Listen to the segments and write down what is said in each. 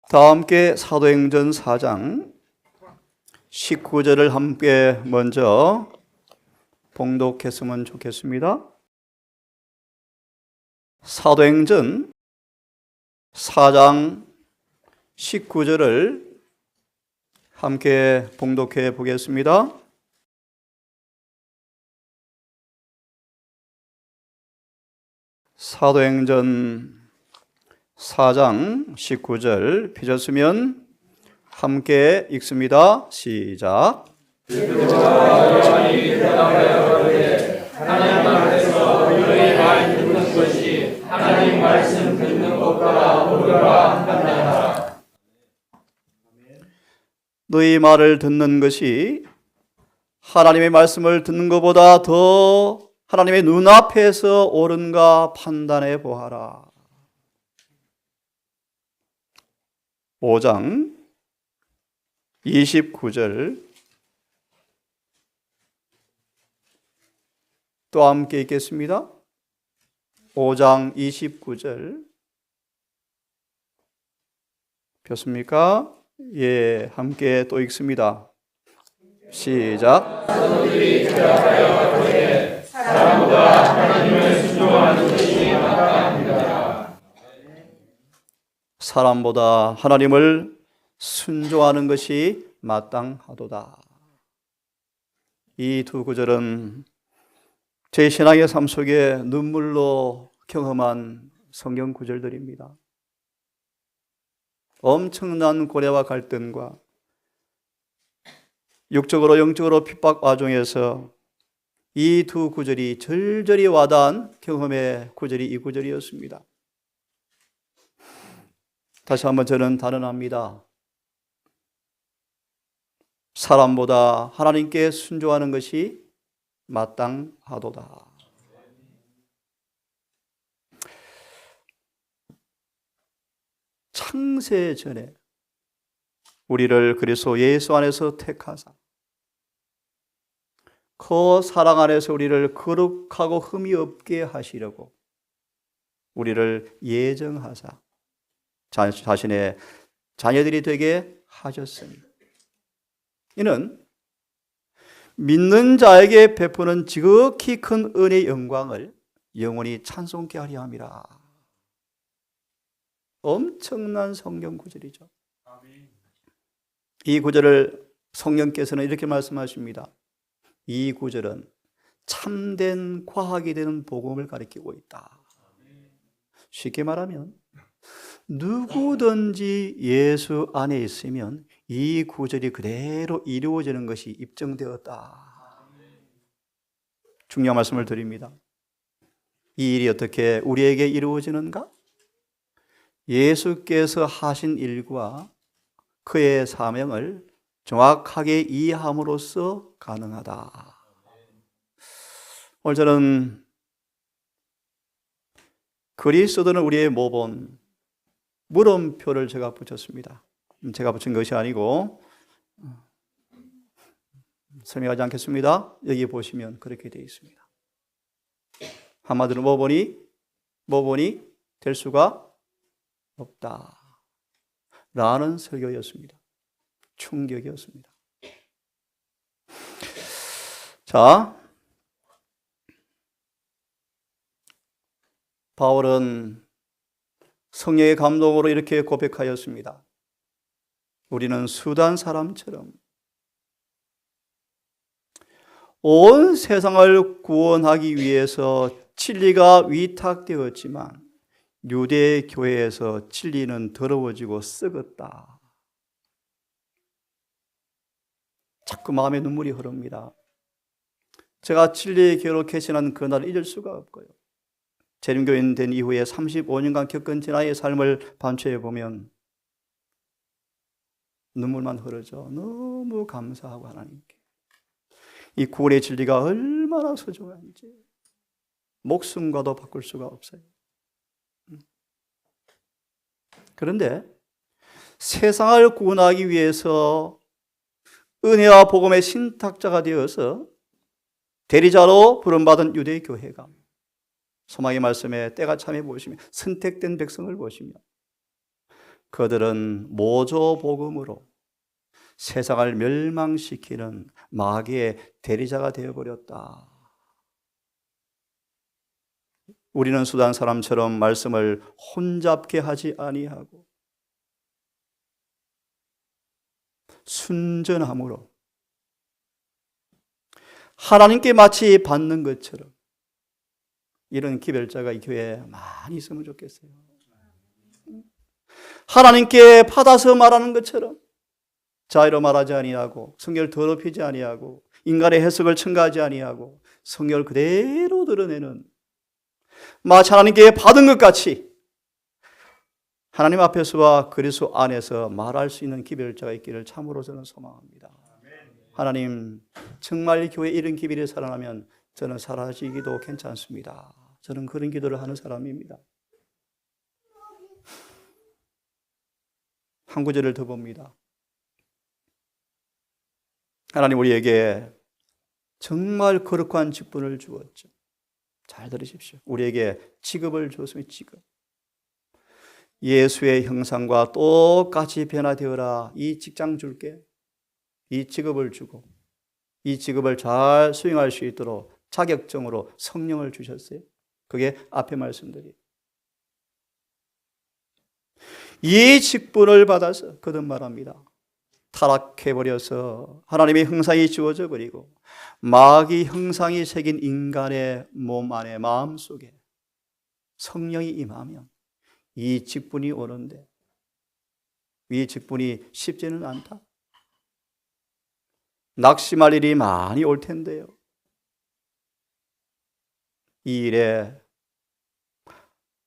다 함께 사도행전 4장 19절을 함께 먼저 봉독했으면 좋겠습니다. 사도행전 4장 19절을 함께 봉독해 보겠습니다. 사도행전 4장 19절 펴졌으면 함께 읽습니다. 시작. 하나님 앞에서 너희 말 듣는 것이 하나님 말씀 듣는 것보다 오르라 한단다. 너희 말을 듣는 것이 하나님의 말씀을 듣는 것보다 더 하나님의 눈앞에서 옳은가 판단해 보아라. 5장 29절 또 함께 읽겠습니다. 5장 29절 폈습니까? 예, 함께 또 읽습니다. 시작. 사람보다 하나님을 순종하는 것이 마땅합니다. 사람보다 하나님을 순종하는 것이 마땅하도다. 이 두 구절은 제 신앙의 삶 속에 눈물로 경험한 성경 구절들입니다. 엄청난 고뇌와 갈등과 육적으로 영적으로 핍박 와중에서 이 두 구절이 절절히 와닿은 경험의 구절이 이 구절이었습니다. 다시 한번 저는 단언합니다. 사람보다 하나님께 순종하는 것이 마땅하도다. 창세 전에 우리를 그리스도 예수 안에서 택하사 그 사랑 안에서 우리를 거룩하고 흠이 없게 하시려고 우리를 예정하사 자신의 자녀들이 되게 하셨습니다. 이는 믿는 자에게 베푸는 지극히 큰 은혜의 영광을 영원히 찬송케 하려 함이라. 엄청난 성경 구절이죠. 이 구절을 성령께서는 이렇게 말씀하십니다. 이 구절은 참된 과학이 되는 복음을 가리키고 있다. 쉽게 말하면 누구든지 예수 안에 있으면 이 구절이 그대로 이루어지는 것이 입증되었다. 중요한 말씀을 드립니다. 이 일이 어떻게 우리에게 이루어지는가? 예수께서 하신 일과 그의 사명을 정확하게 이해함으로써 가능하다. 오늘 저는 그리스도는 우리의 모본 물음표를 제가 붙였습니다. 제가 붙인 것이 아니고 설명하지 않겠습니다. 여기 보시면 그렇게 되어 있습니다. 한마디로 모본이 될 수가 없다 라는 설교였습니다. 충격이었습니다. 자, 바울은 성령의 감동으로 이렇게 고백하였습니다. 우리는 수단 사람처럼 온 세상을 구원하기 위해서 진리가 위탁되었지만 유대 교회에서 진리는 더러워지고 썩었다. 자꾸 마음에 눈물이 흐릅니다. 제가 진리의 교회로 개신한 그날을 잊을 수가 없고요. 재림교인 된 이후에 35년간 겪은 나의 삶을 반추해 보면 눈물만 흐르죠. 너무 감사하고 하나님께 이 구원의 진리가 얼마나 소중한지 목숨과도 바꿀 수가 없어요. 그런데 세상을 구원하기 위해서 은혜와 복음의 신탁자가 되어서 대리자로 부름받은 유대교회가 소망의 말씀에 때가 참에 보시며 선택된 백성을 보시며 그들은 모조복음으로 세상을 멸망시키는 마귀의 대리자가 되어버렸다. 우리는 수단 사람처럼 말씀을 혼잡게 하지 아니하고 순전함으로 하나님께 마치 받는 것처럼 이런 기별자가 이 교회에 많이 있으면 좋겠어요. 하나님께 받아서 말하는 것처럼 자의로 말하지 아니하고 성경을 더럽히지 아니하고 인간의 해석을 첨가하지 아니하고 성경을 그대로 드러내는 마치 하나님께 받은 것 같이 하나님 앞에서와 그리스도 안에서 말할 수 있는 기별자가 있기를 참으로 저는 소망합니다. 하나님, 정말 이 교회에 이런 기별이 살아나면 저는 사라지기도 괜찮습니다. 저는 그런 기도를 하는 사람입니다. 한 구절을 더 봅니다. 하나님 우리에게 정말 거룩한 직분을 주었죠. 잘 들으십시오. 우리에게 직업을 주었습니다. 직업. 예수의 형상과 똑같이 변화되어라. 이 직장 줄게. 이 직업을 주고 이 직업을 잘 수행할 수 있도록 자격증으로 성령을 주셨어요. 그게 앞에 말씀드린 이 직분을 받아서 거듭 말합니다. 타락해버려서 하나님의 형상이 지워져 버리고 마귀 형상이 새긴 인간의 몸 안에 마음속에 성령이 임하면 이 직분이 오는데 이 직분이 쉽지는 않다. 낙심할 일이 많이 올 텐데요. 이 일에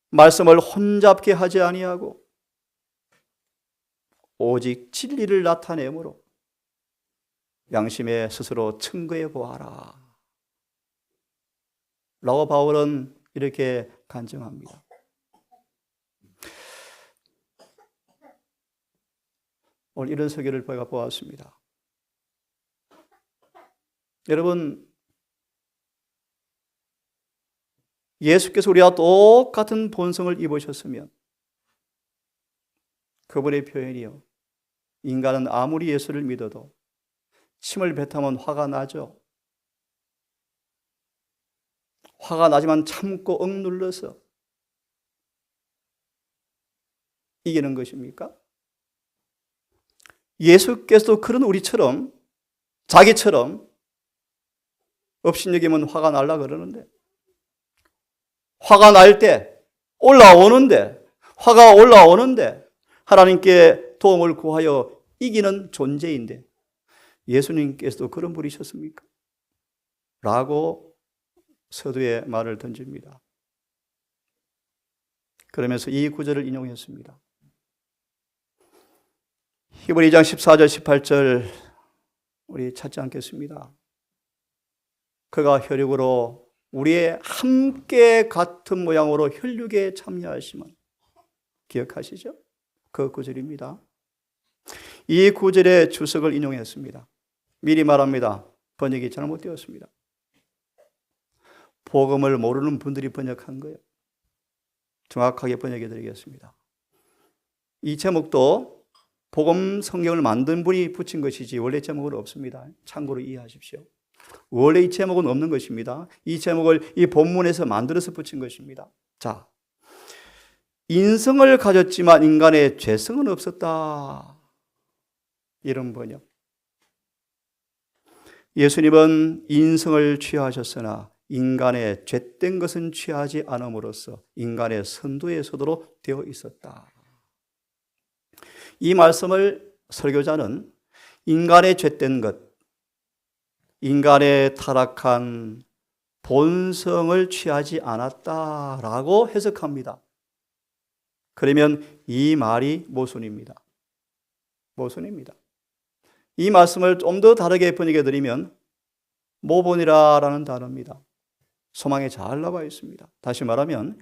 말씀을 혼잡게 하지 아니하고 오직 진리를 나타내므로 양심에 스스로 증거해 보아라. 라고 바울은 이렇게 간증합니다. 오늘 이런 설교를 제가 보았습니다. 여러분, 예수께서 우리와 똑같은 본성을 입으셨으면 그분의 표현이요. 인간은 아무리 예수를 믿어도 침을 뱉으면 화가 나죠. 화가 나지만 참고 억눌러서 이기는 것입니까? 예수께서도 그런 우리처럼 자기처럼 업신여기면 화가 날라 그러는데 화가 날 때 화가 올라오는데 하나님께 도움을 구하여 이기는 존재인데 예수님께서도 그런 분이셨습니까? 라고 서두에 말을 던집니다. 그러면서 이 구절을 인용했습니다. 히브리 2장 14절 18절 우리 찾지 않겠습니다. 그가 혈육으로 우리의 함께 같은 모양으로 혈육에 참여하심은 기억하시죠? 그 구절입니다. 이 구절의 주석을 인용했습니다. 미리 말합니다. 번역이 잘못되었습니다. 복음을 모르는 분들이 번역한 거예요. 정확하게 번역해 드리겠습니다. 이 제목도 복음 성경을 만든 분이 붙인 것이지 원래 제목은 없습니다. 참고로 이해하십시오. 원래 이 제목은 없는 것입니다. 이 제목을 이 본문에서 만들어서 붙인 것입니다. 자, 인성을 가졌지만 인간의 죄성은 없었다. 이런 번역. 예수님은 인성을 취하셨으나 인간의 죄된 것은 취하지 않음으로써 인간의 선두에 서도록 되어 있었다. 이 말씀을 설교자는 인간의 죄된 것, 인간의 타락한 본성을 취하지 않았다라고 해석합니다. 그러면 이 말이 모순입니다. 모순입니다. 이 말씀을 좀 더 다르게 번역해 드리면 모본이라는 단어입니다. 소망에 잘 나와 있습니다. 다시 말하면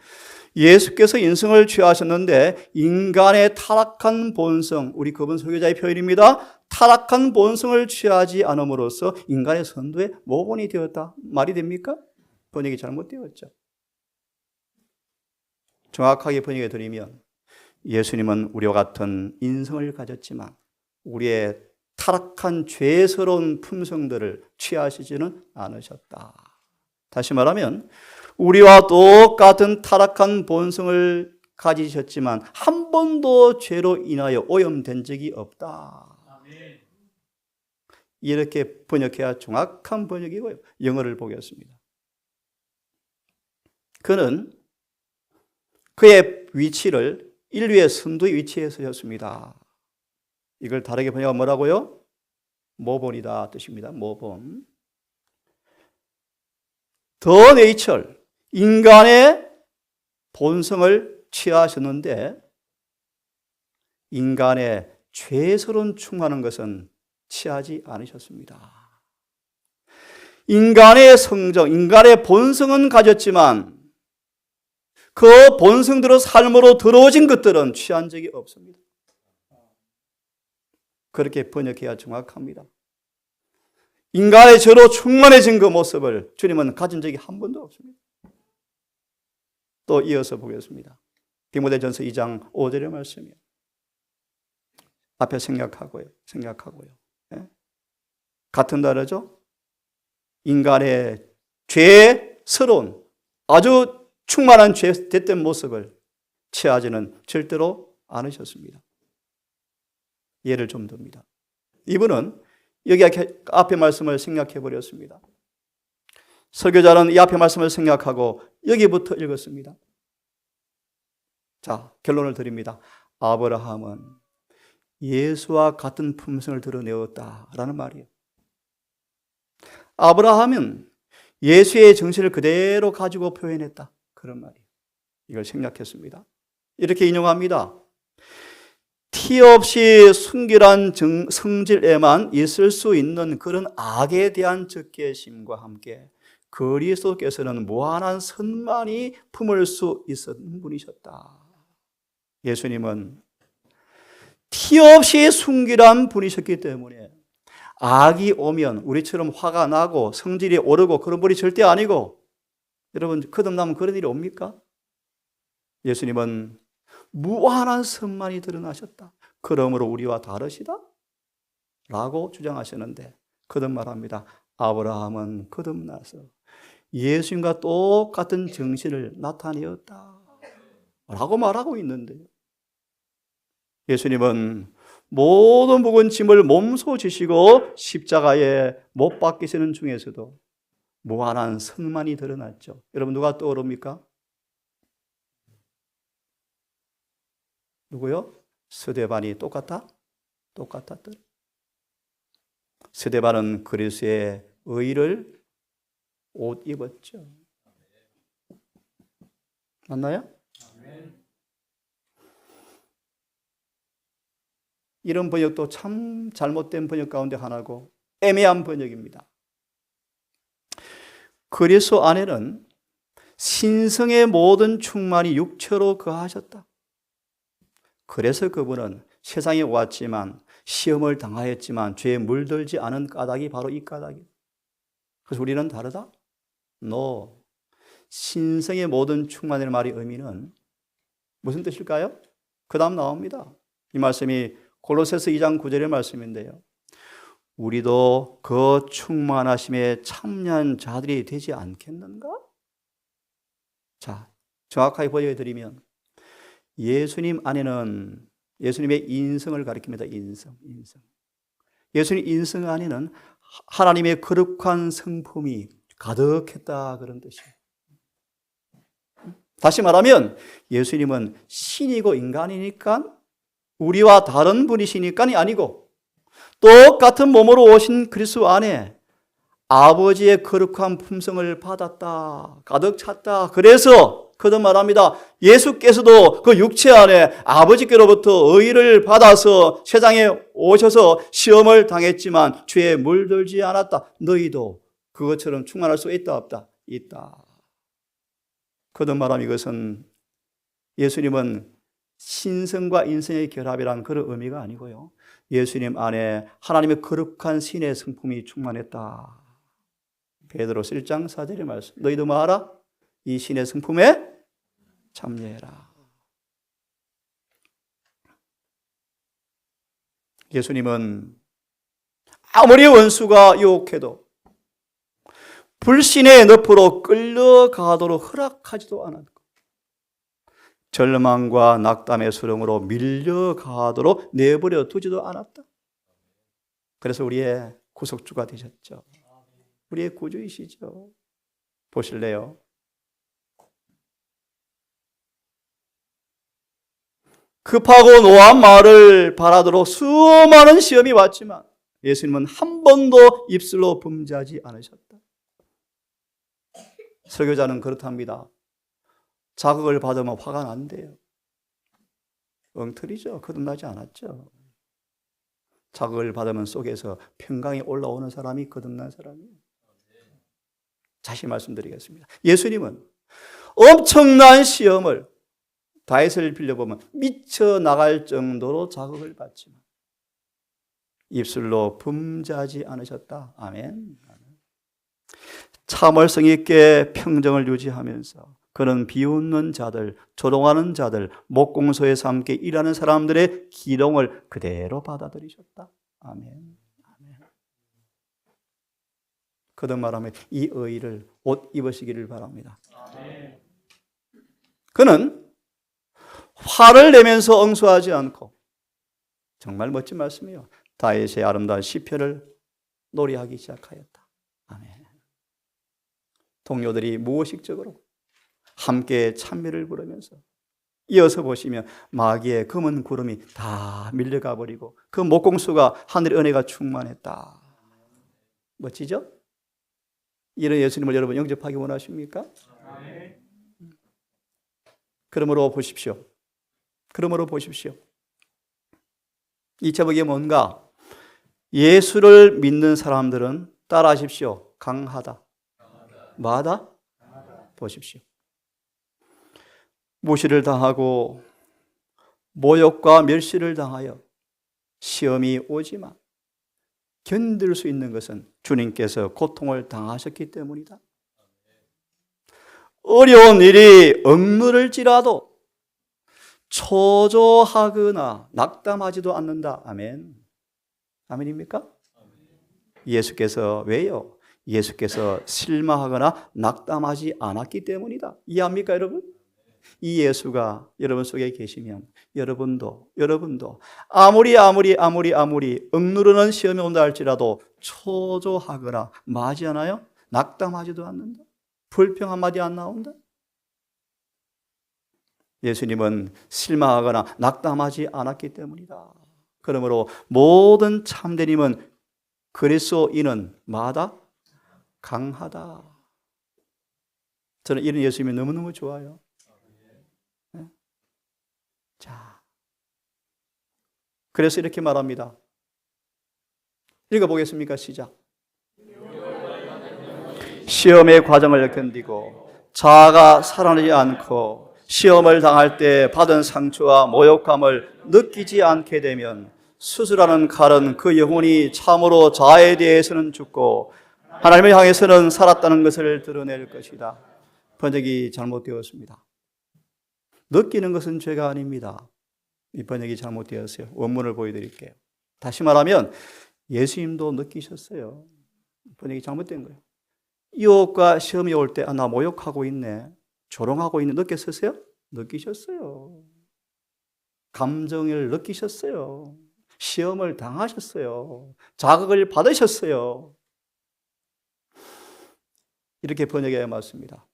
예수께서 인성을 취하셨는데 인간의 타락한 본성, 우리 그분 설교자의 표현입니다. 타락한 본성을 취하지 않음으로써 인간의 선두에 모본이 되었다. 말이 됩니까? 번역이 잘못되었죠. 정확하게 번역해 드리면 예수님은 우리와 같은 인성을 가졌지만 우리의 타락한 죄스러운 품성들을 취하시지는 않으셨다. 다시 말하면 우리와 똑같은 타락한 본성을 가지셨지만 한 번도 죄로 인하여 오염된 적이 없다. 이렇게 번역해야 정확한 번역이고요. 영어를 보겠습니다. 그는 그의 위치를 인류의 선두의 위치에 서셨습니다. 이걸 다르게 번역하면 뭐라고요? 모본이다 뜻입니다. 모본. 더 네이처, 인간의 본성을 취하셨는데 인간의 죄스러운 충만한 것은 취하지 않으셨습니다. 인간의 성정, 인간의 본성은 가졌지만 그 본성대로 삶으로 들어오진 것들은 취한 적이 없습니다. 그렇게 번역해야 정확합니다. 인간의 죄로 충만해진 그 모습을 주님은 가진 적이 한 번도 없습니다. 또 이어서 보겠습니다. 디모데전서 2장 5절의 말씀이요. 앞에 생략하고요. 예? 같은 단어죠. 인간의 죄스러운 아주 충만한 죄된 모습을 취하지는 절대로 않으셨습니다. 예를 좀 듭니다. 이분은 여기 앞에 말씀을 생략해 버렸습니다. 설교자는 이 앞에 말씀을 생략하고 여기부터 읽었습니다. 자, 결론을 드립니다. 아브라함은 예수와 같은 품성을 드러내었다라는 말이에요. 아브라함은 예수의 정신을 그대로 가지고 표현했다. 그런 말이에요. 이걸 생략했습니다. 이렇게 인용합니다. 티 없이 순결한 성질에만 있을 수 있는 그런 악에 대한 적개심과 함께 그리스도께서는 무한한 선만이 품을 수 있었던 분이셨다. 예수님은 티 없이 순결한 분이셨기 때문에 악이 오면 우리처럼 화가 나고 성질이 오르고 그런 분이 절대 아니고, 여러분 거듭나면 그런 일이 옵니까? 예수님은 무한한 선만이 드러나셨다. 그러므로 우리와 다르시다? 라고 주장하시는데 거듭말합니다. 아브라함은 거듭나서 예수님과 똑같은 정신을 나타내었다 라고 말하고 있는데요. 예수님은 모든 무거운 짐을 몸소 지시고 십자가에 못 박히시는 중에서도 무한한 선만이 드러났죠. 여러분 누가 떠오릅니까? 누구요? 스데반이 똑같아? 똑같았더라. 스데반은 그리스도의 의를 옷 입었죠. 맞나요? 이런 번역도 참 잘못된 번역 가운데 하나고 애매한 번역입니다. 그리스도 안에는 신성의 모든 충만이 육체로 거하셨다. 그래서 그분은 세상에 왔지만 시험을 당하였지만 죄에 물들지 않은 까닭이 바로 이 까닭이에요. 그래서 우리는 다르다? No. 신성의 모든 충만의 말의 의미는 무슨 뜻일까요? 그 다음 나옵니다. 이 말씀이 골로새서 2장 9절의 말씀인데요. 우리도 그 충만하심에 참여한 자들이 되지 않겠는가? 자, 정확하게 보여드리면 예수님 안에는 예수님의 인성을 가리킵니다. 인성. 예수님 인성 안에는 하나님의 거룩한 성품이 가득했다 그런 뜻이에요. 다시 말하면 예수님은 신이고 인간이니까 우리와 다른 분이시니까이 아니고 똑같은 몸으로 오신 그리스도 안에 아버지의 거룩한 품성을 받았다. 가득 찼다. 그래서 거듭 말합니다. 예수께서도 그 육체 안에 아버지께로부터 의를 받아서 세상에 오셔서 시험을 당했지만 죄에 물들지 않았다. 너희도 그것처럼 충만할 수 있다 없다? 있다. 거듭 말하면 이것은 예수님은 신성과 인성의 결합이라는 그런 의미가 아니고요. 예수님 안에 하나님의 거룩한 신의 성품이 충만했다. 베드로서 1장 4절의 말씀. 너희도 뭐 하라? 이 신의 성품에 참여해라. 예수님은 아무리 원수가 유혹해도 불신의 늪으로 끌려가도록 허락하지도 않았고 절망과 낙담의 수렁으로 밀려가도록 내버려 두지도 않았다. 그래서 우리의 구속주가 되셨죠. 우리의 구주이시죠. 보실래요? 급하고 노한 말을 바라도록 수많은 시험이 왔지만 예수님은 한 번도 입술로 범죄하지 않으셨다. 설교자는 그렇답니다. 자극을 받으면 화가 난대요. 엉터리죠. 거듭나지 않았죠. 자극을 받으면 속에서 평강이 올라오는 사람이 거듭난 사람이에요. 다시 말씀드리겠습니다. 예수님은 엄청난 시험을 다윗을 빌려보면 미쳐나갈 정도로 자극을 받지만 입술로 범죄하지 않으셨다. 아멘. 참을성 있게 평정을 유지하면서 그는 비웃는 자들, 조롱하는 자들, 목공소에서 함께 일하는 사람들의 기동을 그대로 받아들이셨다. 아멘. 아멘. 거듭 말하면 이 의의를 옷 입으시기를 바랍니다. 아멘. 그는 화를 내면서 응수하지 않고 정말 멋진 말씀이에요. 다윗의 아름다운 시편을 노래하기 시작하였다. 아멘. 동료들이 무의식적으로 함께 찬미를 부르면서 이어서 보시면 마귀의 검은 구름이 다 밀려가 버리고 그 목공수가 하늘의 은혜가 충만했다. 멋지죠? 이런 예수님을 여러분 영접하기 원하십니까? 그러므로 보십시오. 이 제목이 뭔가? 예수를 믿는 사람들은 따라하십시오. 강하다. 마다? 보십시오. 무시를 당하고 모욕과 멸시를 당하여 시험이 오지만 견딜 수 있는 것은 주님께서 고통을 당하셨기 때문이다. 어려운 일이 억누를지라도 초조하거나 낙담하지도 않는다. 아멘. 아멘입니까? 예수께서 왜요? 예수께서 실망하거나 낙담하지 않았기 때문이다. 이해합니까, 여러분? 이 예수가 여러분 속에 계시면 여러분도 아무리 억누르는 시험이 온다 할지라도 초조하거나 마지 않아요? 낙담하지도 않는다. 불평 한마디 안 나온다. 예수님은 실망하거나 낙담하지 않았기 때문이다. 그러므로 모든 참되님은 그리스도인은 마다 강하다. 저는 이런 예수님이 너무너무 좋아요. 네? 자, 그래서 이렇게 말합니다. 읽어보겠습니까? 시작. 시험의 과정을 견디고 자아가 살아나지 않고 시험을 당할 때 받은 상처와 모욕감을 느끼지 않게 되면 수술하는 칼은 그 영혼이 참으로 자아에 대해서는 죽고 하나님을 향해서는 살았다는 것을 드러낼 것이다. 번역이 잘못되었습니다. 느끼는 것은 죄가 아닙니다. 이 번역이 잘못되었어요. 원문을 보여드릴게요. 다시 말하면 예수님도 느끼셨어요. 번역이 잘못된 거예요. 유혹과 시험이 올 때 나 모욕하고 있네, 조롱하고 있네, 느꼈었어요? 느끼셨어요. 감정을 느끼셨어요. 시험을 당하셨어요. 자극을 받으셨어요. 이렇게 번역해야 맞습니다.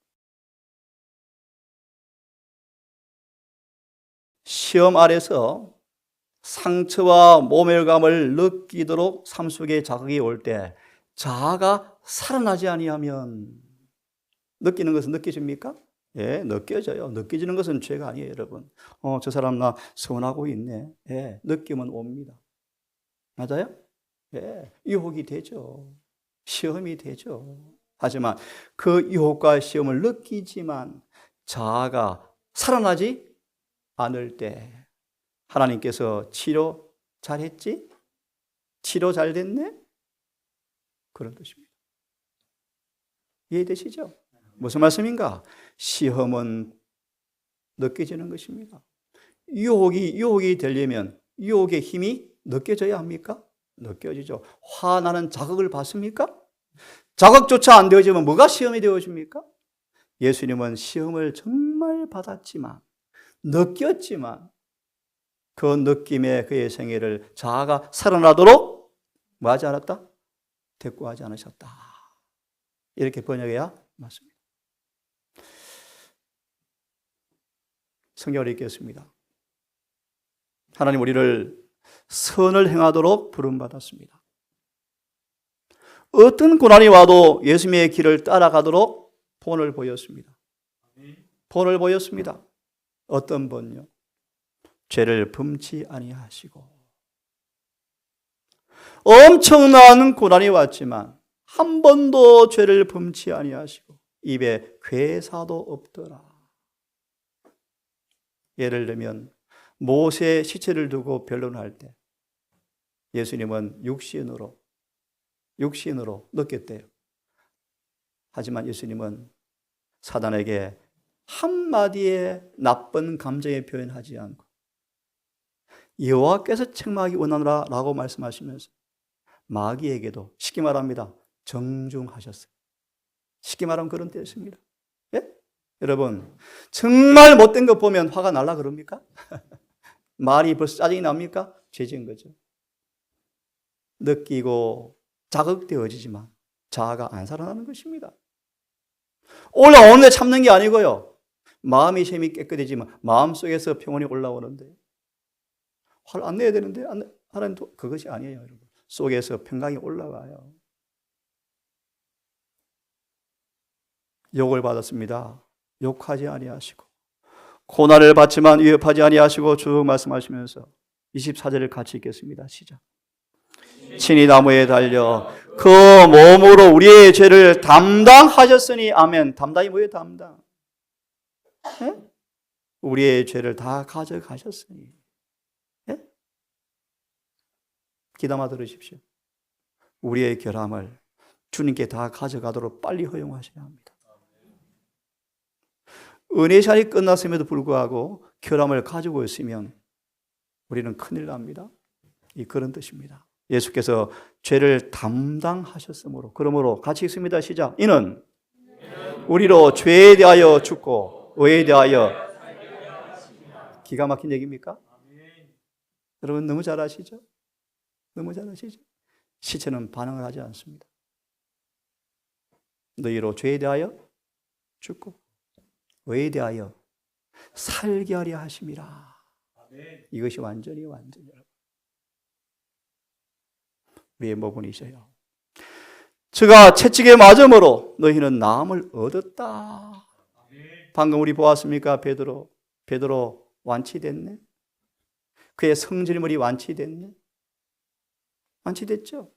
시험 아래서 상처와 모멸감을 느끼도록 삶 속에 자극이 올 때 자아가 살아나지 아니하면 느끼는 것은 느껴집니까? 예, 느껴져요. 느껴지는 것은 죄가 아니에요, 여러분. 저 사람 나 서운하고 있네. 예, 느낌은 옵니다. 맞아요? 예, 유혹이 되죠. 시험이 되죠. 하지만 그 유혹과 시험을 느끼지만 자아가 살아나지 않을 때 하나님께서 치료 잘했지? 치료 잘 됐네? 그런 뜻입니다. 이해되시죠? 무슨 말씀인가? 시험은 느껴지는 것입니다. 유혹이 되려면 유혹의 힘이 느껴져야 합니까? 느껴지죠. 화나는 자극을 받습니까? 자극조차 안 되어지면 뭐가 시험이 되어집니까? 예수님은 시험을 정말 받았지만, 느꼈지만, 그 느낌에 그의 생애를 자아가 살아나도록 뭐 하지 않았다? 대꾸하지 않으셨다. 이렇게 번역해야 맞습니다. 성경을 읽겠습니다. 하나님 우리를 선을 행하도록 부름받았습니다. 어떤 고난이 와도 예수님의 길을 따라가도록 본을 보였습니다. 본을 보였습니다. 어떤 본요? 죄를 범치 아니하시고. 엄청난 고난이 왔지만 한 번도 죄를 범치 아니하시고 입에 괴사도 없더라. 예를 들면 모세의 시체를 두고 변론할 때 예수님은 육신으로 느꼈대요. 하지만 예수님은 사단에게 한마디의 나쁜 감정의 표현하지 않고 여호와께서 책망하기 원하노라 라고 말씀하시면서 마귀에게도 쉽게 말합니다. 정중하셨어요. 쉽게 말하면 그런 뜻입니다. 예? 여러분 정말 못된 것 보면 화가 날라 그럽니까? 말이 벌써 짜증이 납니까? 죄진 거죠. 느끼고 자극되어지지만 자아가 안 살아나는 것입니다. 올라오는데 참는 게 아니고요. 마음이 셈이 깨끗해지면 마음속에서 평온이 올라오는데 화를 안 내야 되는데 하나님 그것이 아니에요. 여러분. 속에서 평강이 올라가요. 욕을 받았습니다. 욕하지 아니하시고 고난을 받지만 위협하지 아니하시고 쭉 말씀하시면서 24절을 같이 읽겠습니다. 시작. 친히 나무에 달려 그 몸으로 우리의 죄를 담당하셨으니 아멘. 담당이 뭐예요? 담당. 네? 우리의 죄를 다 가져가셨으니. 네? 귀담아 들으십시오. 우리의 결함을 주님께 다 가져가도록 빨리 허용하셔야 합니다. 은혜 시간이 끝났음에도 불구하고 결함을 가지고 있으면 우리는 큰일 납니다. 그런 뜻입니다. 예수께서 죄를 담당하셨으므로 그러므로 같이 읽습니다. 시작. 이는 우리로 죄에 대하여 죽고 의에 대하여 기가 막힌 얘기입니까? 여러분 너무 잘 아시죠? 너무 잘 아시죠? 시체는 반응을 하지 않습니다. 너희로 죄에 대하여 죽고 의에 대하여 살게 하려 하심이라. 이것이 완전히 여러분. 우리의 모분이셔요. 저가 채찍에 맞음으로 너희는 나음을 얻었다. 방금 우리 보았습니까? 베드로 완치됐네. 그의 성질물이 완치됐네. 완치됐죠.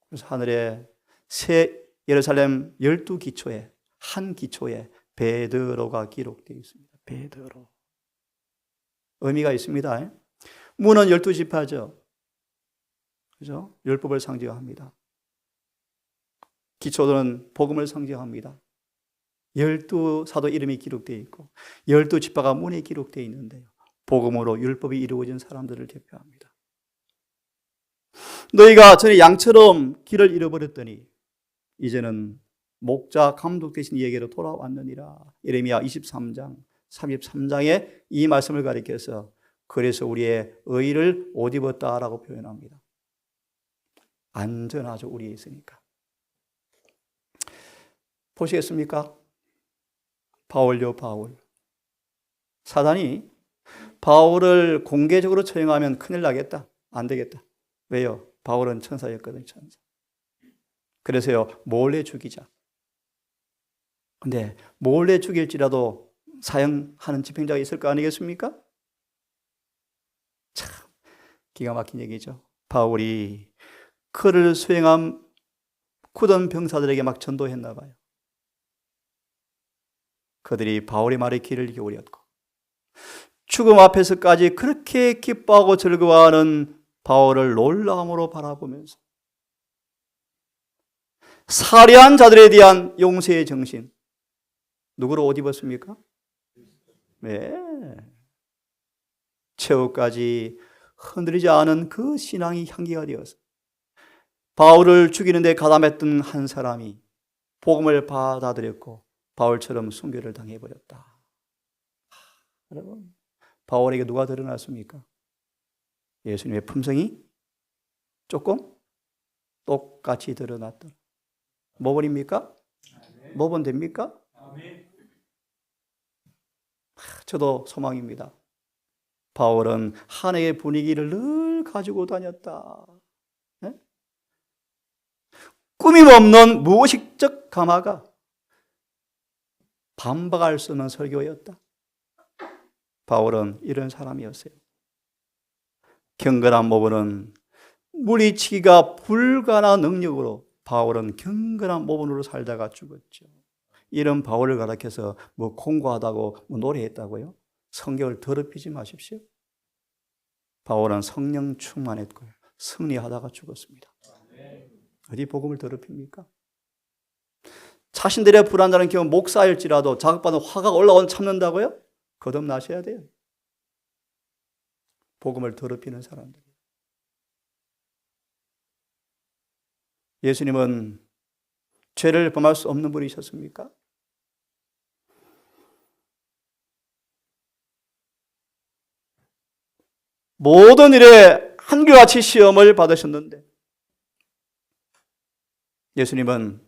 그래서 하늘에 새 예루살렘 12기초에 한 기초에 베드로가 기록되어 있습니다. 베드로. 의미가 있습니다. 문은 12지파죠. 그죠? 율법을 상징합니다. 기초들은 복음을 상징합니다. 12사도 이름이 기록되어 있고 12지파가 문에 기록되어 있는데요. 복음으로 율법이 이루어진 사람들을 대표합니다. 너희가 전에 양처럼 길을 잃어버렸더니 이제는 목자 감독 되신 이에게로 돌아왔느니라. 예레미야 23장 33장에 이 말씀을 가리켜서 그래서 우리의 의를 옷 입었다라고 표현합니다. 안전하죠. 우리에 있으니까. 보시겠습니까? 바울요 바울. 사단이 바울을 공개적으로 처형하면 큰일 나겠다. 안 되겠다. 왜요? 바울은 천사였거든요. 천사. 그래서요 몰래 죽이자. 근데 몰래 죽일지라도 사형하는 집행자가 있을 거 아니겠습니까? 참 기가 막힌 얘기죠. 바울이 그를 수행한 굳은 병사들에게 막 전도했나 봐요. 그들이 바울의 말에 귀를 기울였고 죽음 앞에서까지 그렇게 기뻐하고 즐거워하는 바울을 놀라움으로 바라보면서 살해한 자들에 대한 용서의 정신, 누구로 옷 입었습니까? 네. 최후까지 흔들리지 않은 그 신앙이 향기가 되어서 바울을 죽이는 데 가담했던 한 사람이 복음을 받아들였고 바울처럼 순교를 당해버렸다. 여러분, 바울에게 누가 드러났습니까? 예수님의 품성이 조금 똑같이 드러났더라. 뭐 버립니까? 뭐 번 됩니까? 저도 소망입니다. 바울은 한 해의 분위기를 늘 가지고 다녔다. 네? 꾸밈없는 무의식적 감화가 반박할 수 없는 설교였다. 바울은 이런 사람이었어요. 경건한 모범은 물리치기가 불가능한 능력으로 바울은 경건한 모범으로 살다가 죽었죠. 이런 바울을 가르쳐서 뭐 공부하다고 뭐 노래했다고요? 성경을 더럽히지 마십시오. 바울은 성령 충만했고요. 승리하다가 죽었습니다. 어디 복음을 더럽힙니까? 자신들의 불안하는 경우 목사일지라도 자극받은 화가 올라온 참는다고요? 거듭나셔야 돼요. 복음을 더럽히는 사람들. 예수님은 죄를 범할 수 없는 분이셨습니까? 모든 일에 한결같이 시험을 받으셨는데 예수님은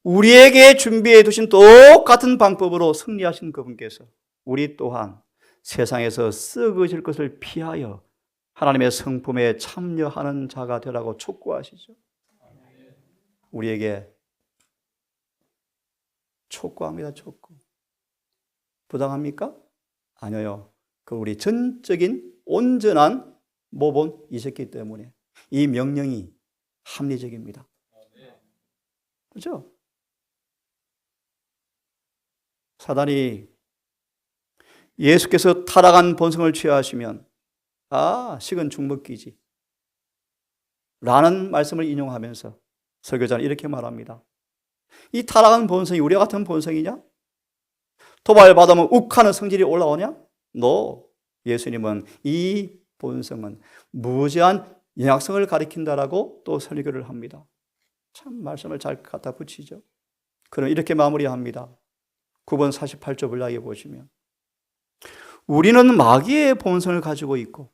우리에게 준비해 두신 똑같은 방법으로 승리하신 그분께서 우리 또한 세상에서 썩어질 것을 피하여 하나님의 성품에 참여하는 자가 되라고 촉구하시죠. 우리에게 촉구합니다. 촉구. 부당합니까? 아니요. 그 우리 전적인 온전한 모범이셨기 때문에 이 명령이 합리적입니다. 그렇죠? 사단이 예수께서 타락한 본성을 취하시면 식은 죽 먹기지 라는 말씀을 인용하면서 설교자는 이렇게 말합니다. 이 타락한 본성이 우리와 같은 본성이냐? 도발받으면 욱하는 성질이 올라오냐? 예수님은 이 본성은 무제한 영향성을 가리킨다라고 또 설교를 합니다. 참 말씀을 잘 갖다 붙이죠. 그럼 이렇게 마무리합니다. 9번 48조 분량에 보시면 우리는 마귀의 본성을 가지고 있고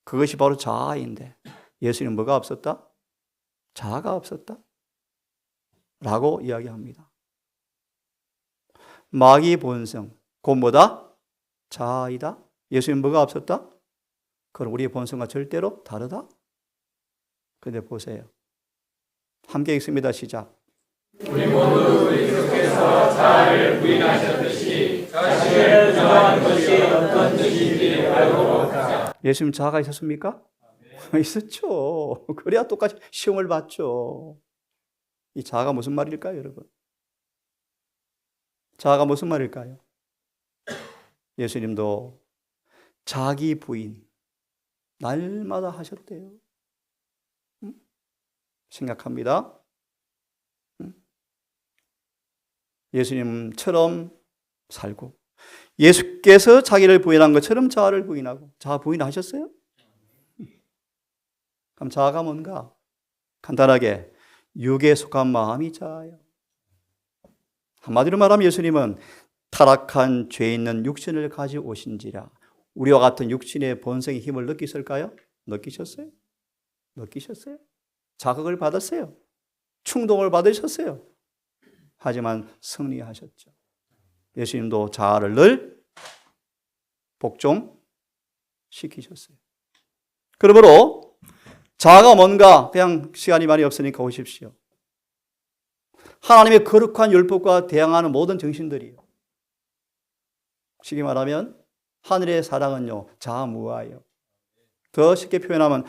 그것이 바로 자아인데 예수님은 뭐가 없었다? 자아가 없었다? 라고 이야기합니다. 마귀의 본성, 곧 뭐다? 자아이다? 예수님은 뭐가 없었다? 그건 우리의 본성과 절대로 다르다? 그런데 보세요. 함께 읽습니다. 시작. 우리 모두 그리스도께서 자아를 부인하셨듯이 자신을 부정하는 것이 어떤 뜻인지 알고 묻자. 예수님 자아가 있었습니까? 있었죠. 그래야 똑같이 시험을 받죠. 이 자아가 무슨 말일까요, 여러분? 자아가 무슨 말일까요? 예수님도 자기 부인 날마다 하셨대요. 생각합니다. 예수님처럼 살고 예수께서 자기를 부인한 것처럼 자아를 부인하고 자아 부인하셨어요? 그럼 자아가 뭔가? 간단하게 육에 속한 마음이 자아예요. 한마디로 말하면 예수님은 타락한 죄 있는 육신을 가지고 오신지라 우리와 같은 육신의 본성의 힘을 느끼실까요? 느끼셨어요? 느끼셨어요? 자극을 받았어요. 충동을 받으셨어요. 하지만 승리하셨죠. 예수님도 자아를 늘 복종시키셨어요. 그러므로 자아가 뭔가 그냥 시간이 많이 없으니까 오십시오. 하나님의 거룩한 율법과 대항하는 모든 정신들이요. 쉽게 말하면 하늘의 사랑은요 자아무아예요. 더 쉽게 표현하면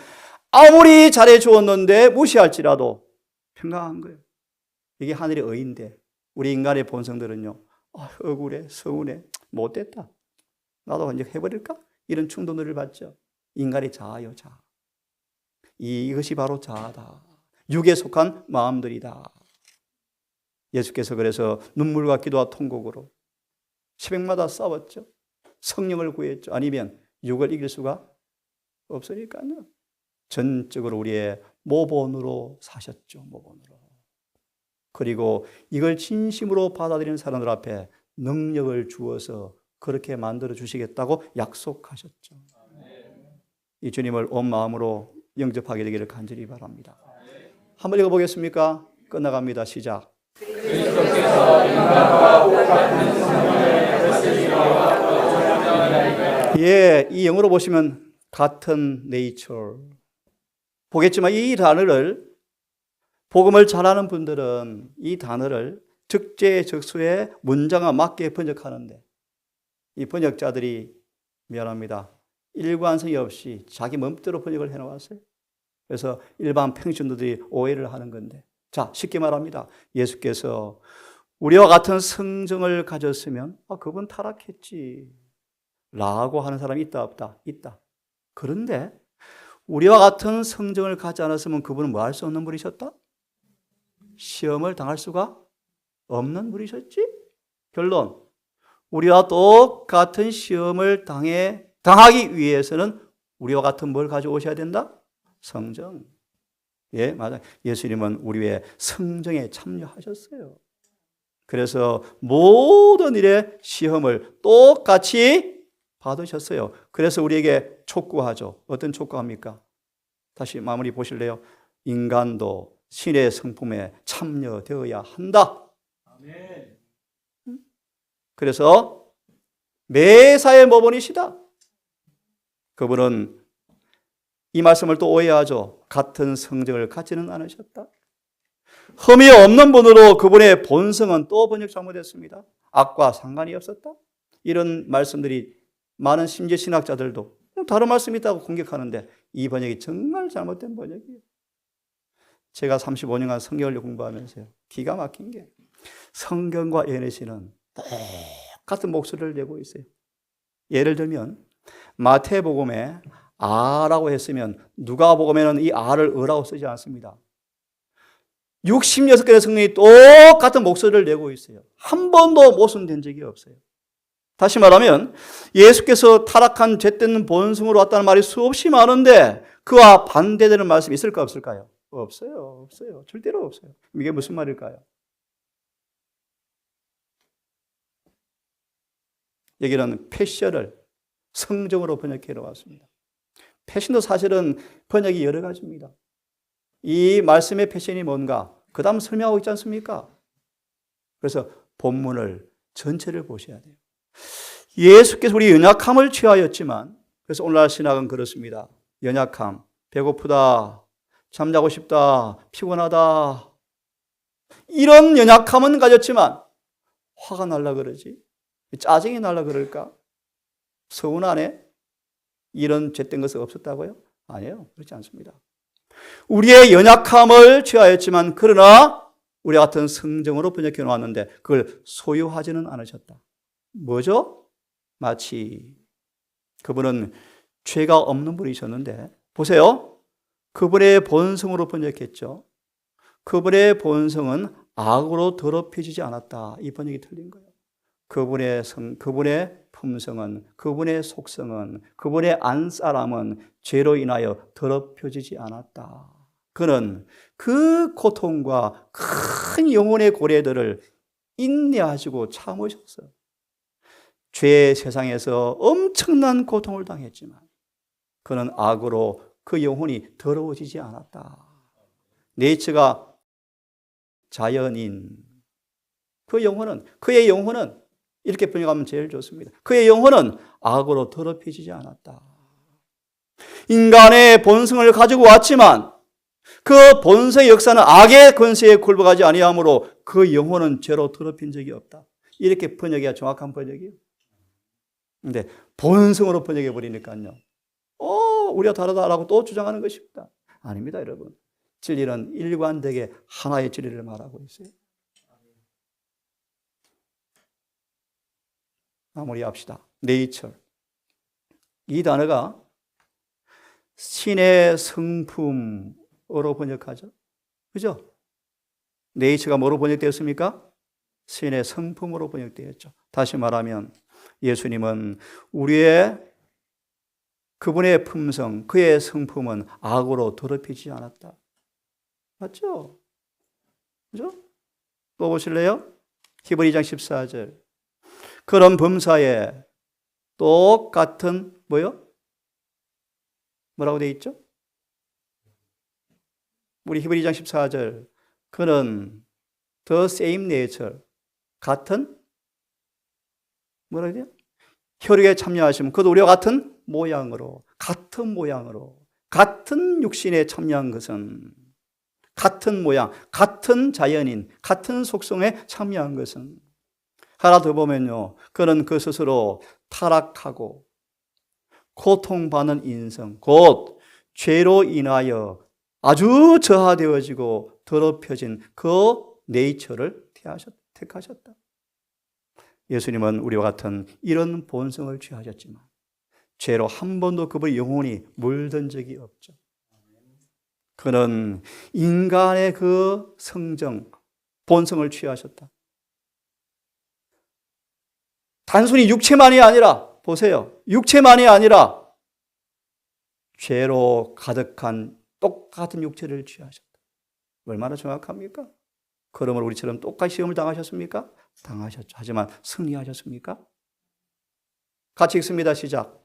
아무리 잘해 주었는데 무시할지라도 평강한 거예요. 이게 하늘의 의인데 우리 인간의 본성들은요 억울해, 서운해, 못됐다. 나도 이제 해버릴까? 이런 충동들을 받죠. 인간의 자아요, 자아. 이것이 바로 자아다. 육에 속한 마음들이다. 예수께서 그래서 눈물과 기도와 통곡으로 새벽마다 싸웠죠. 성령을 구했죠. 아니면 육을 이길 수가 없으니까요. 전적으로 우리의 모본으로 사셨죠. 모본으로. 그리고 이걸 진심으로 받아들이는 사람들 앞에 능력을 주어서 그렇게 만들어 주시겠다고 약속하셨죠. 이 주님을 온 마음으로 영접하게 되기를 간절히 바랍니다. 한번 읽어보겠습니까? 끝나갑니다. 시작. 그리스도께서 인간과 똑같은 성령을 다스리시고 예, 이 영어로 보시면 같은 nature. 보겠지만 이 단어를 복음을 잘하는 분들은 이 단어를 적재적소에 문장과 맞게 번역하는데 이 번역자들이 미안합니다. 일관성이 없이 자기 맘대로 번역을 해놓았어요. 그래서 일반 평신도들이 오해를 하는 건데 자, 쉽게 말합니다. 예수께서 우리와 같은 성정을 가졌으면 그분 타락했지 라고 하는 사람이 있다 없다? 있다. 그런데 우리와 같은 성정을 가지 않았으면 그분은 뭐 할 수 없는 분이셨다? 시험을 당할 수가 없는 분이셨지? 결론, 우리와 똑같은 시험을 당하기 위해서는 우리와 같은 뭘 가져오셔야 된다? 성정. 예, 맞아요. 예수님은 우리의 성정에 참여하셨어요. 그래서 모든 일의 시험을 똑같이 받으셨어요. 그래서 우리에게 촉구하죠. 어떤 촉구합니까? 다시 마무리 보실래요? 인간도 신의 성품에 참여되어야 한다. 아멘. 그래서 매사의 모본이시다. 그분은 이 말씀을 또 오해하죠. 같은 성정을 갖지는 않으셨다. 흠이 없는 분으로 그분의 본성은 또 번역 잘못했습니다. 악과 상관이 없었다. 이런 말씀들이 많은 심지어 신학자들도 다른 말씀이 있다고 공격하는데 이 번역이 정말 잘못된 번역이에요. 제가 35년간 성경을 공부하면서요. 기가 막힌 게 성경과 NSC는 똑같은 목소리를 내고 있어요. 예를 들면 마태복음에 아라고 했으면 누가복음에는 이 아를 어라고 쓰지 않습니다. 66개의 성령이 똑같은 목소리를 내고 있어요. 한 번도 모순된 적이 없어요. 다시 말하면 예수께서 타락한 죄된 본성으로 왔다는 말이 수없이 많은데 그와 반대되는 말씀이 있을까 없을까요? 없어요. 없어요. 절대로 없어요. 이게 무슨 말일까요? 여기는 패션을 성정으로 번역해 놓았습니다. 패션도 사실은 번역이 여러 가지입니다. 이 말씀의 패션이 뭔가 그 다음 설명하고 있지 않습니까? 그래서 본문을 전체를 보셔야 돼요. 예수께서 우리 연약함을 취하였지만 그래서 오늘날 신학은 그렇습니다. 연약함, 배고프다, 잠자고 싶다, 피곤하다 이런 연약함은 가졌지만 화가 날라 그러지? 짜증이 날라 그럴까? 서운하네? 이런 죄된 것은 없었다고요? 아니에요. 그렇지 않습니다. 우리의 연약함을 취하였지만 그러나 우리 같은 성정으로 번역해 놓았는데 그걸 소유하지는 않으셨다. 뭐죠? 마치 그분은 죄가 없는 분이셨는데 보세요. 그분의 본성으로 번역했죠. 그분의 본성은 악으로 더럽혀지지 않았다. 이 번역이 틀린 거예요. 그분의 품성은, 그분의 속성은, 그분의 안사람은 죄로 인하여 더럽혀지지 않았다. 그는 그 고통과 큰 영혼의 고뇌들을 인내하시고 참으셨어요. 죄의 세상에서 엄청난 고통을 당했지만 그는 악으로 그 영혼이 더러워지지 않았다. 네이처가 자연인, 그의 영혼은 이렇게 번역하면 제일 좋습니다. 그의 영혼은 악으로 더럽혀지지 않았다. 인간의 본성을 가지고 왔지만 그 본성의 역사는 악의 권세에 굴복하지 아니하므로 그 영혼은 죄로 더럽힌 적이 없다. 이렇게 번역해야 정확한 번역이에요. 근데 본성으로 번역해 버리니까요. 우리가 다르다라고 또 주장하는 것입니다. 아닙니다, 여러분. 진리는 일관되게 하나의 진리를 말하고 있어요. 마무리합시다. 네이처. 이 단어가 신의 성품으로 번역하죠. 그죠? 네이처가 뭐로 번역되었습니까? 신의 성품으로 번역되었죠. 다시 말하면 예수님은 우리의 그분의 품성, 그의 성품은 악으로 더럽히지 않았다. 맞죠? 그죠? 또 보실래요? 히브리 2장 14절. 그런 범사에 똑같은 뭐요? 뭐라고 되어 있죠? 우리 히브리 2장 14절. 그는 the same nature. 같은 뭐라고 해야 돼요? 혈육에 참여하시면 그도 우리와 같은 모양으로 같은 육신에 참여한 것은 같은 모양, 같은 자연인, 같은 속성에 참여한 것은 하나 더 보면요. 그는 그 스스로 타락하고 고통받는 인성, 곧 죄로 인하여 아주 저하되어지고 더럽혀진 그 네이처를 택하셨다. 예수님은 우리와 같은 이런 본성을 취하셨지만 죄로 한 번도 그분의 영혼이 물든 적이 없죠. 그는 인간의 그 성정, 본성을 취하셨다. 단순히 육체만이 아니라, 보세요. 육체만이 아니라 죄로 가득한 똑같은 육체를 취하셨다. 얼마나 정확합니까? 그러므로 우리처럼 똑같이 시험을 당하셨습니까? 당하셨죠. 하지만 승리하셨습니까? 같이 읽습니다. 시작.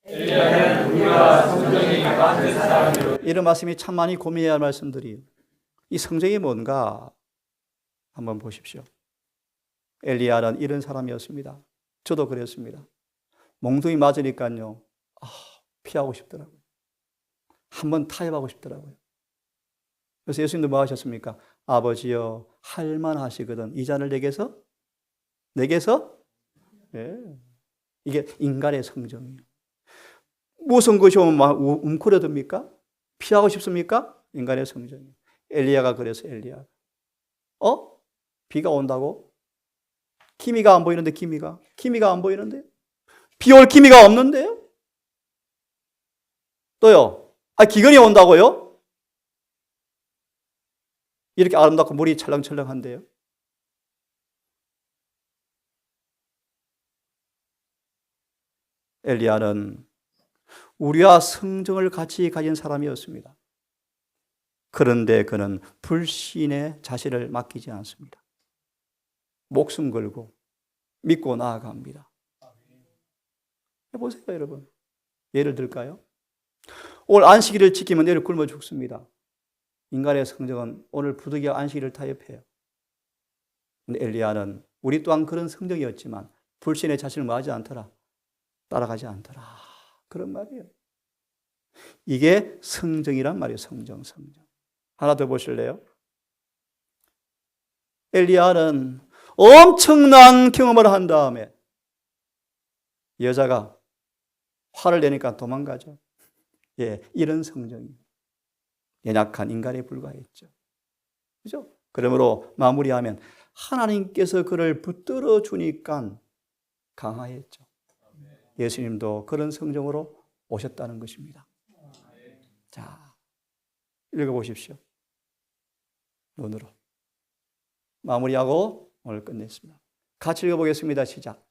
엘리야는 우리와 성정이 같은 사람이로 이런 말씀이 참 많이 고민해야 할 말씀들이에요. 이 성정이 뭔가 한번 보십시오. 엘리야는 이런 사람이었습니다. 저도 그랬습니다. 몽둥이 맞으니까요. 피하고 싶더라고요. 한번 타협하고 싶더라고요. 그래서 예수님도 뭐 하셨습니까? 아버지여 할만하시거든 이 잔을 내게서 예. 이게 인간의 성정이에요. 무슨 것이 오면 막 움츠러듭니까? 피하고 싶습니까? 인간의 성정이에요. 엘리야가 그래서 엘리야. 비가 온다고? 기미가 안 보이는데 기미가 안 보이는데? 비 올 기미가 없는데요? 또요. 기근이 온다고요? 이렇게 아름답고 물이 찰랑찰랑한데요. 엘리야는 우리와 성정을 같이 가진 사람이었습니다. 그런데 그는 불신의 자신을 맡기지 않습니다. 목숨 걸고 믿고 나아갑니다. 해보세요, 여러분. 예를 들까요? 오늘 안식일을 지키면 내일 굶어 죽습니다. 인간의 성정은 오늘 부득이한 안식일을 타협해요. 근데 엘리야는 우리 또한 그런 성정이었지만 불신의 자신을 뭐하지 않더라? 따라가지 않더라. 그런 말이에요. 이게 성정이란 말이에요. 성정. 하나 더 보실래요? 엘리야는 엄청난 경험을 한 다음에 여자가 화를 내니까 도망가죠. 이런 성정이 연약한 인간에 불과했죠. 그죠? 그러므로 마무리하면 하나님께서 그를 붙들어 주니까 강화했죠. 예수님도 그런 성정으로 오셨다는 것입니다. 자, 읽어보십시오. 눈으로. 마무리하고 오늘 끝냈습니다. 같이 읽어보겠습니다. 시작.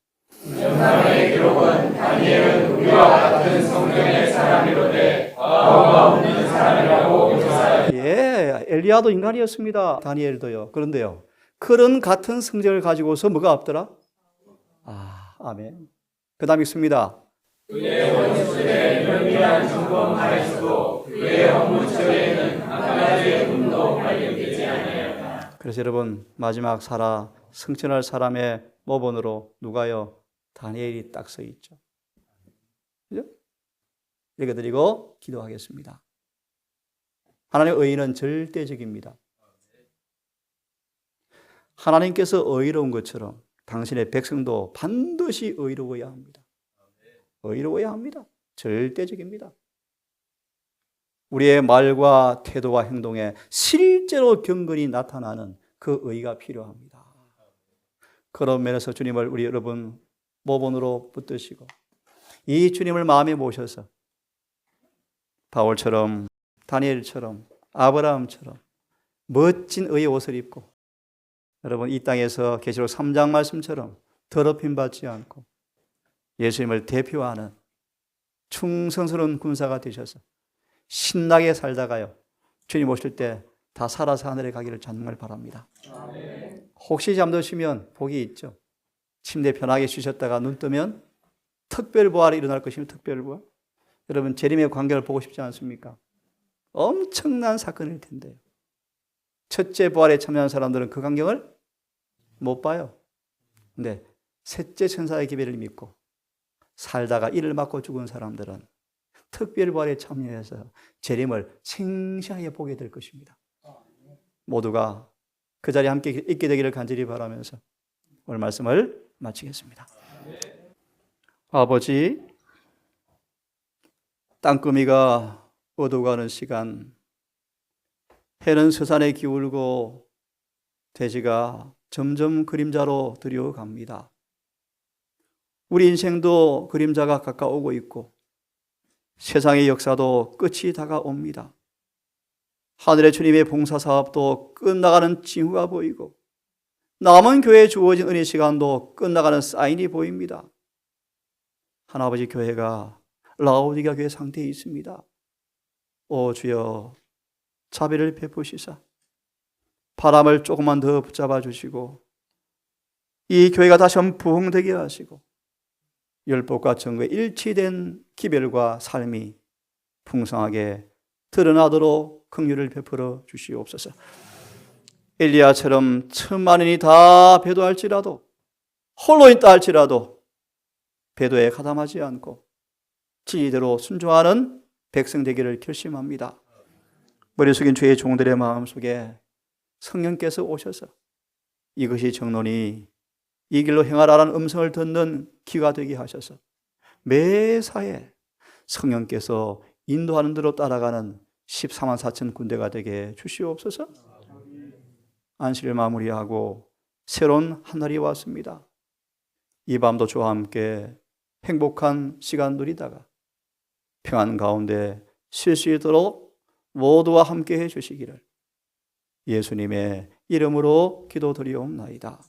영상의 기록은 다니엘은 우리와 같은 성경의 사람이로되 과오가 없는 사람이라고 묘사하였다. 엘리야도 인간이었습니다. 다니엘도요. 그런데요. 그런 같은 성정을 가지고서 뭐가 없더라? 아멘. 그 다음 읽습니다. 그의 원수들의 면밀한 점검하였어도 그의 업무처에는 한 가지의 흠도 발견되지 아니하였다. 그래서 여러분 마지막 성천할 사람의 모본으로 누가요? 다니엘이 딱 서 있죠. 그죠? 읽어드리고 기도하겠습니다. 하나님의 의는 절대적입니다. 하나님께서 의로운 것처럼 당신의 백성도 반드시 의로워야 합니다. 의로워야 합니다. 절대적입니다. 우리의 말과 태도와 행동에 실제로 경건이 나타나는 그 의가 필요합니다. 그런 면에서 주님을 우리 여러분 모본으로 붙드시고 이 주님을 마음에 모셔서 바울처럼 다니엘처럼 아브라함처럼 멋진 의의 옷을 입고 여러분 이 땅에서 계시록 3장 말씀처럼 더럽힘 받지 않고 예수님을 대표하는 충성스러운 군사가 되셔서 신나게 살다가요, 주님 오실 때 다 살아서 하늘에 가기를 정말 바랍니다. 혹시 잠드시면 복이 있죠. 침대 편하게 쉬셨다가 눈 뜨면 특별부활이 일어날 것입니다. 특별부활. 여러분, 재림의 광경을 보고 싶지 않습니까? 엄청난 사건일 텐데요. 첫째 부활에 참여한 사람들은 그 광경을 못 봐요. 근데 셋째 천사의 기별을 믿고 살다가 이를 맞고 죽은 사람들은 특별부활에 참여해서 재림을 생생하게 보게 될 것입니다. 모두가 그 자리에 함께 있게 되기를 간절히 바라면서 오늘 말씀을 마치겠습니다. 아버지, 땅거미가 어두워가는 시간, 해는 서산에 기울고 대지가 점점 그림자로 들여갑니다. 우리 인생도 그림자가 가까워오고 있고 세상의 역사도 끝이 다가옵니다. 하늘의 주님의 봉사사업도 끝나가는 징후가 보이고 남은 교회에 주어진 은혜 시간도 끝나가는 사인이 보입니다. 하나아버지, 교회가 라오디게아 교회 상태에 있습니다. 오 주여, 자비를 베푸시사 바람을 조금만 더 붙잡아 주시고 이 교회가 다시 한번 부흥되게 하시고 율법과 정거에 일치된 기별과 삶이 풍성하게 드러나도록 긍휼을 베풀어 주시옵소서. 엘리야처럼 천만인이 다 배도할지라도 홀로 있다 할지라도 배도에 가담하지 않고 진리대로 순종하는 백성 되기를 결심합니다. 머리 숙인 주의 종들의 마음속에 성령께서 오셔서 이것이 정론이 이 길로 행하라는 음성을 듣는 귀가 되게 하셔서 매사에 성령께서 인도하는 대로 따라가는 14만 4천 군대가 되게 주시옵소서. 안식을 마무리하고 새로운 한 날이 왔습니다. 이 밤도 주와 함께 행복한 시간 누리다가 평안 가운데 쉴 수 있도록 모두와 함께 해 주시기를 예수님의 이름으로 기도드리옵나이다.